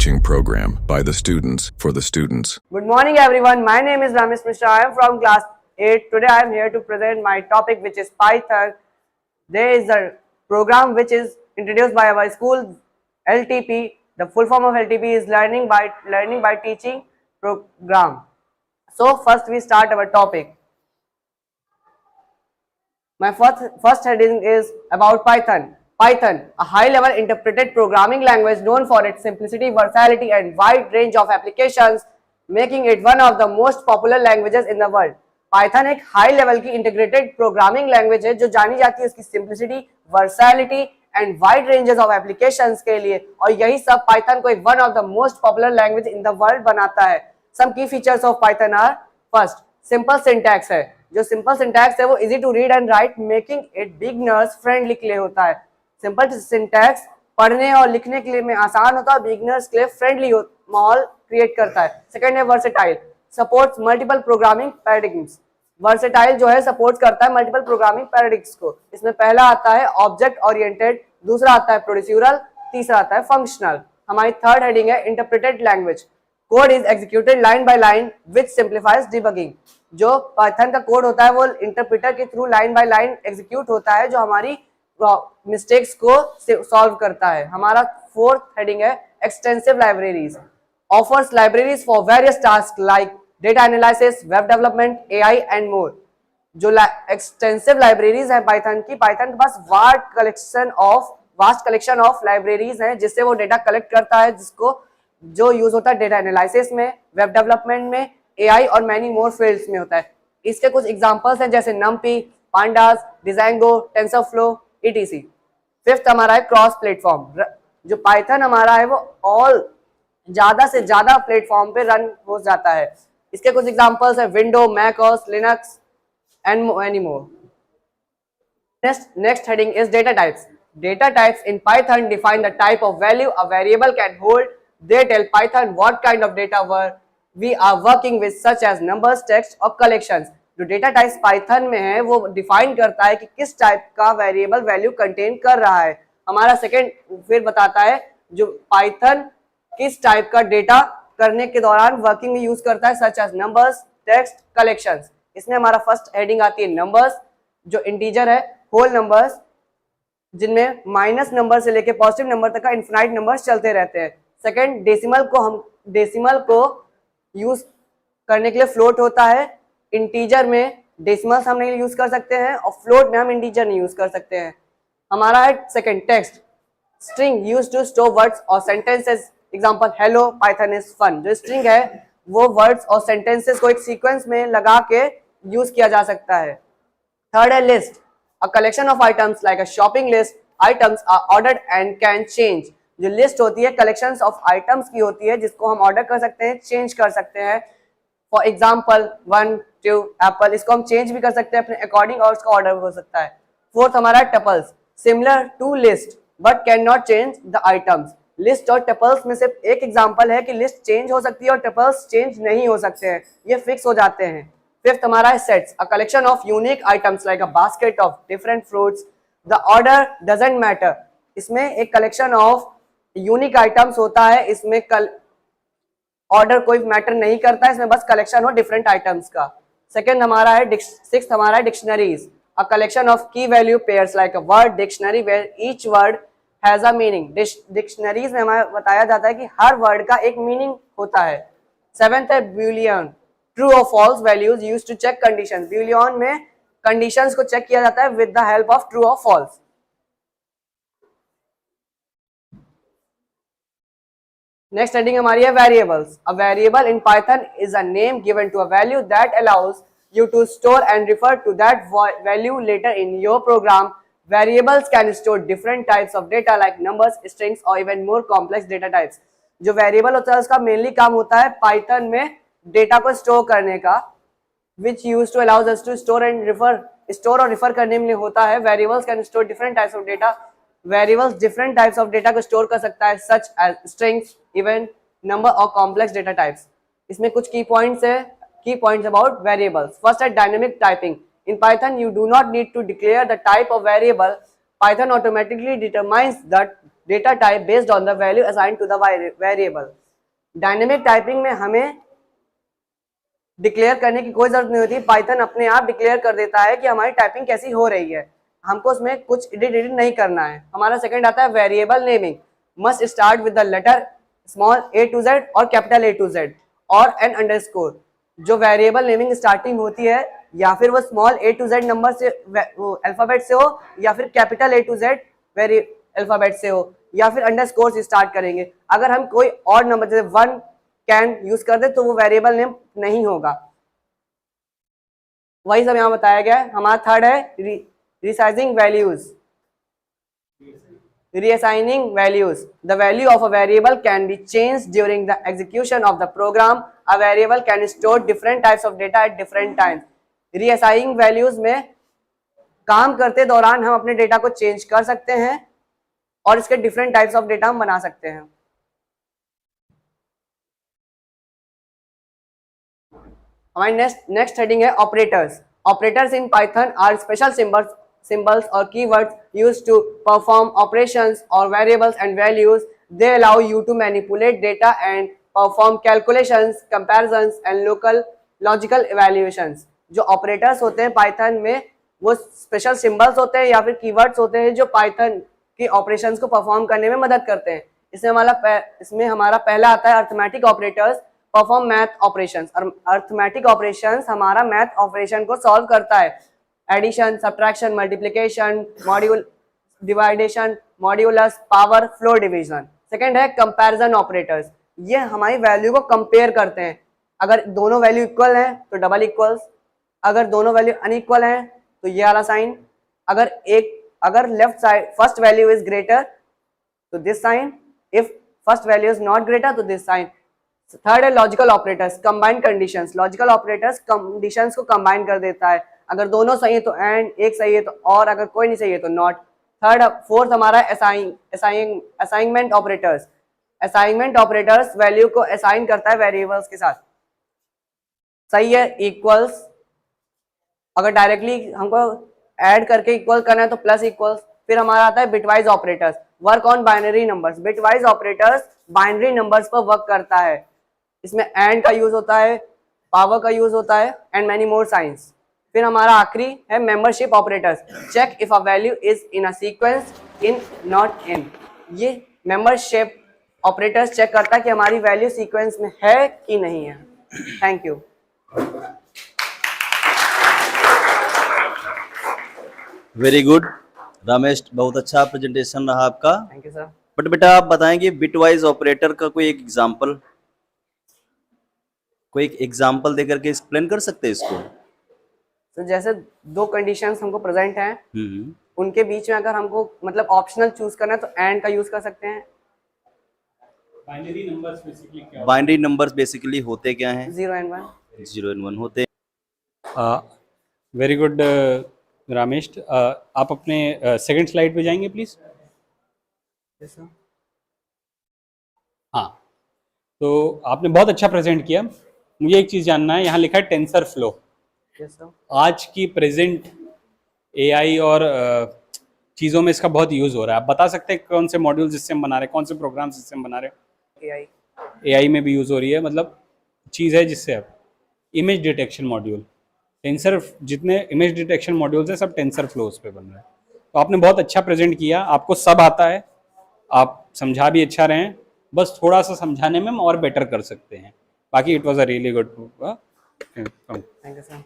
teaching program by the students for the students. Good morning everyone. My name is Ramesh Mishra. I am from class 8. Today I am here to present my topic, which is Python. There is a program which is introduced by our school, LTP. The full form of LTP is learning by teaching program. So first we start our topic. My first heading is about Python. Python, a high-level interpreted programming language known for its simplicity, versatility and wide range of applications, making it one of the most popular languages in the world. Python एक high level की integrated programming language है जो जानी जाती है उसकी simplicity, versatility and wide ranges of applications के लिए, और यही सब पाइथन को एक one of the most popular language in the world बनाता है. Some key features of Python are: first, simple syntax है. जो सिंपल सिंटैक्स है वो easy to read and write, making it beginners friendly के लिए होता है. सिंपल सिंटैक्स पढ़ने और लिखने के लिए में आसान होता है और बिगिनर्स के लिए फ्रेंडली माहौल क्रिएट करता है. सेकंड है versatile, supports multiple programming paradigms. Versatile जो है सपोर्ट करता है मल्टीपल प्रोग्रामिंग पैराडिग्म्स को. इसमें पहला आता है ऑब्जेक्ट ओरिएंटेड, दूसरा आता है प्रोसीड्यूरल, तीसरा आता है फंक्शनल. हमारी थर्ड हेडिंग है interpreted language. Code is executed line by line which simplifies debugging. जो पाइथन का कोड होता है वो इंटरप्रेटर के through line by line execute होता है जो हमारी मिस्टेक्स को सॉल्व करता है. हमारा फोर्थ हेडिंग है extensive libraries. Offers libraries for various task like data analysis, web development, AI and more. जो एक्सटेंसिव लाइब्रेरीज है पाइथन की, पाइथन के पास वास्ट कलेक्शन ऑफ लाइब्रेरीज हैं जिससे वो डेटा कलेक्ट करता है, जिसको जो यूज होता है डेटा एनालिसिस में, वेब डेवलपमेंट में, एआई और मैनी मोर फील्ड्स में होता है. इसके कुछ एग्जांपल्स हैं जैसे नमपी, पांडास, डिजाइंगो, टेंसरफ्लो, etc. फिफ्थ हमारा है क्रॉस प्लेटफॉर्म. जो पाइथन हमारा है वो ज्यादा से ज्यादा प्लेटफॉर्म पे रन हो जाता है. इसके कुछ एग्जांपल्स है window, Mac OS, Linux and any more. Next heading is data types. Data types in Python define the type of value a variable can hold. They tell Python what kind of data we are working with, such as numbers, text और collections. जो data types Python में है वो define करता है कि किस type का वेरिएबल वैल्यू कंटेन कर रहा है. हमारा सेकंड फिर बताता है जो पाइथन किस टाइप का डेटा करने के दौरान वर्किंग में यूज करता है, such as numbers, text, collections. इसमें हमारा फर्स्ट हेडिंग आती है नंबर्स, जो इंटीजर है, होल नंबर्स जिनमें माइनस नंबर से लेके पॉजिटिव नंबर तक का इन्फिनाइट नंबर्स चलते रहते हैं. सेकंड, डेसिमल को यूज करने के लिए फ्लोट होता है. इंटीजर में डेसिमल्स हम नहीं यूज कर सकते हैं और फ्लोट में हम इंटीजर नहीं यूज कर सकते हैं. हमारा है second text, string used to store words और sentences. Example hello Python is fun. जो स्ट्रिंग है वो वर्ड्स और सेंटेंसेस को एक सीक्वेंस में लगा के यूज किया जा सकता है. थर्ड है list, a collection of items like a shopping list. Items are ordered and can change. जो लिस्ट होती है कलेक्शंस ऑफ आइटम्स की होती है जिसको हम ऑर्डर कर सकते हैं, चेंज कर सकते हैं. फॉर एग्जाम्पल 1, 2 एप्पल, इसको हम चेंज भी कर सकते हैं अपने अकॉर्डिंग और उसका ऑर्डर हो सकता है. फोर्थ हमारा tuples, similar to list but can not change the items. List और टपल्स में सिर्फ एक एग्जाम्पल है कि लिस्ट चेंज हो सकती है और टपल्स चेंज नहीं हो सकते हैं, ये फिक्स हो जाते हैं. फिफ्थ हमारा है sets, a collection of unique items like a basket of different fruits. The order doesn't matter. इसमें एक कलेक्शन ऑफ यूनिक आइटम्स होता है, इसमें ऑर्डर कोई मैटर नहीं करता है, इसमें बस कलेक्शन हो डिफरेंट आइटम्स का. सेकंड हमारा है सिक्स्थ हमारा है dictionaries, a collection of key value pairs like a word dictionary where each word has a meaning. Dictionaries में हमें बताया जाता है कि हर वर्ड का एक मीनिंग होता है. सेवेंथ है बूलियन, ट्रू और false values used to check conditions. Boolean में कंडीशंस को चेक किया जाता है with the help of true और फॉल्स. नेक्स्ट हेडिंग हमारी है variables. A variable in Python is a name given to a value that allows you to store and refer to that value later in your program. Variables can store different types of data like numbers, strings or even more complex data types. जो variable होता है उसका mainly काम होता है Python में data को store करने का, which used to allows us to store and refer. Store और रिफर करने में होता है. Variables can store different types of data. Variables different types of data को स्टोर कर सकता है, such as strings, even number और कॉम्प्लेक्स डेटा टाइप्स. इसमें कुछ की पॉइंट्स है. Key points about variables. First is dynamic typing. In Python, you do not need to declare the type of variable. Python automatically determines the data type based on the value assigned to the variable. Dynamic typing में हमें declare करने की कोई जरूरत नहीं होती, Python अपने आप डिक्लेयर कर देता है कि हमारी टाइपिंग कैसी हो रही है, हमको उसमें कुछ एडिट नहीं करना है. हमारा सेकंड आता है variable naming. Must start with the letter small a to z और कैपिटल A to z और एन अंडरस्कोर. जो वेरिएबल नेमिंग स्टार्टिंग होती है या फिर वो small a to z number से अल्फाबेट से हो या फिर capital A to z alphabet से हो या फिर अंडरस्कोर से स्टार्ट करेंगे. अगर हम कोई और नंबर जैसे 1 कैन यूज कर दे तो वो वेरिएबल नेम नहीं होगा. वही सब यहाँ बताया गया है. हमारा थर्ड है resizing values. Reassigning values. The value of a variable can be changed during the execution of the program. A variable can store different types of data at different times. Reassigning values में काम करते दौरान हम अपने data को change कर सकते हैं और इसके डिफरेंट टाइप्स ऑफ डेटा हम बना सकते हैं. हमारी नेक्स्ट हेडिंग है operators. Operators in Python are special symbols or keywords used to perform operations or variables and values. They allow you to manipulate data and perform calculations, comparisons and logical evaluations. जो operators होते हैं Python में वो special symbols होते हैं या फिर keywords होते हैं जो पाइथन की ऑपरेशंस को परफॉर्म करने में मदद करते हैं. इसमें हमारा पहला आता है arithmetic operators. Perform math operations. Arithmetic operations हमारा मैथ ऑपरेशन को सॉल्व करता है. Addition, subtraction, multiplication, module division, modulus, power, floor division. Second है कंपैरिजन ऑपरेटर्स. ये हमारी वैल्यू को कंपेयर करते हैं. अगर दोनों वैल्यू इक्वल हैं तो डबल इक्वल्स, अगर दोनों वैल्यू अनइक्वल हैं तो ये वाला साइन, अगर left side first value is greater तो this sign, if first value is not greater तो दिस साइन. थर्ड है logical operators. Combine conditions. Logical operators conditions को कंबाइन कर देता है. अगर दोनों सही है तो एंड, एक सही है तो और, अगर कोई नहीं सही है तो नॉट. फोर्थ हमारा assignment operators. Assignment operators value को असाइन करता है वेरिएबल्स के साथ. सही है इक्वल्स, अगर डायरेक्टली हमको ऐड करके इक्वल करना है तो प्लस इक्वल्स. फिर हमारा आता है bitwise operators. Work on binary numbers. Bitwise operators binary numbers पर वर्क करता है. इसमें एंड का यूज होता है, पावर का यूज होता है एंड मैनी मोर साइंस. फिर हमारा आखिरी है membership operators. Check if a value is in a sequence, in not in. ये मेंबरशिप ऑपरेटर्स चेक करता है कि हमारी वैल्यू सीक्वेंस में है कि नहीं है. Thank you. Very good Ramesh, बहुत अच्छा प्रेजेंटेशन रहा आपका. Thank you sir. बट बेटा आप बताएंगे बिटवाइज ऑपरेटर का कोई एक एग्जांपल, कोई एक एग्जांपल देकर के एक्सप्लेन कर सकते हैं इसको? तो जैसे दो कंडीशंस हमको प्रेजेंट हैं, उनके बीच में अगर हमको मतलब ऑप्शनल चूज करना है तो एंड का यूज कर सकते हैं. बाइनरी नंबर्स बेसिकली क्या? बाइनरी नंबर्स बेसिकली होते क्या हैं? 0 and 1. 0 and 1 होते हैं. Very good Ramesh. आप अपने सेकंड स्लाइड पे जाएंगे प्लीज. Yes, sir. हाँ, तो आपने बहुत अच्छा प्रेजेंट किया. मुझे एक चीज़ जानना है, यहाँ लिखा है टेंसर फ्लो. Yes, sir. आज की प्रेजेंट एआई और चीज़ों में इसका बहुत यूज़ हो रहा है. आप बता सकते हैं कौन से मॉड्यूल जिससे हम बना रहे हैं, कौन से प्रोग्राम जिससे हम बना रहे हैं? एआई में भी यूज़ हो रही है. मतलब चीज़ है जिससे आप इमेज डिटेक्शन मॉड्यूल, टेंसर, जितने इमेज डिटेक्शन मॉड्यूल्स हैं सब टेंसर फ्लोज पे बन रहे हैं. तो आपने बहुत अच्छा प्रेजेंट किया. आपको सब आता है, आप समझा भी अच्छा रहे हैं. बस थोड़ा सा समझाने में हम और बेटर कर सकते हैं. बाकी it was a really good. Thank you, sir.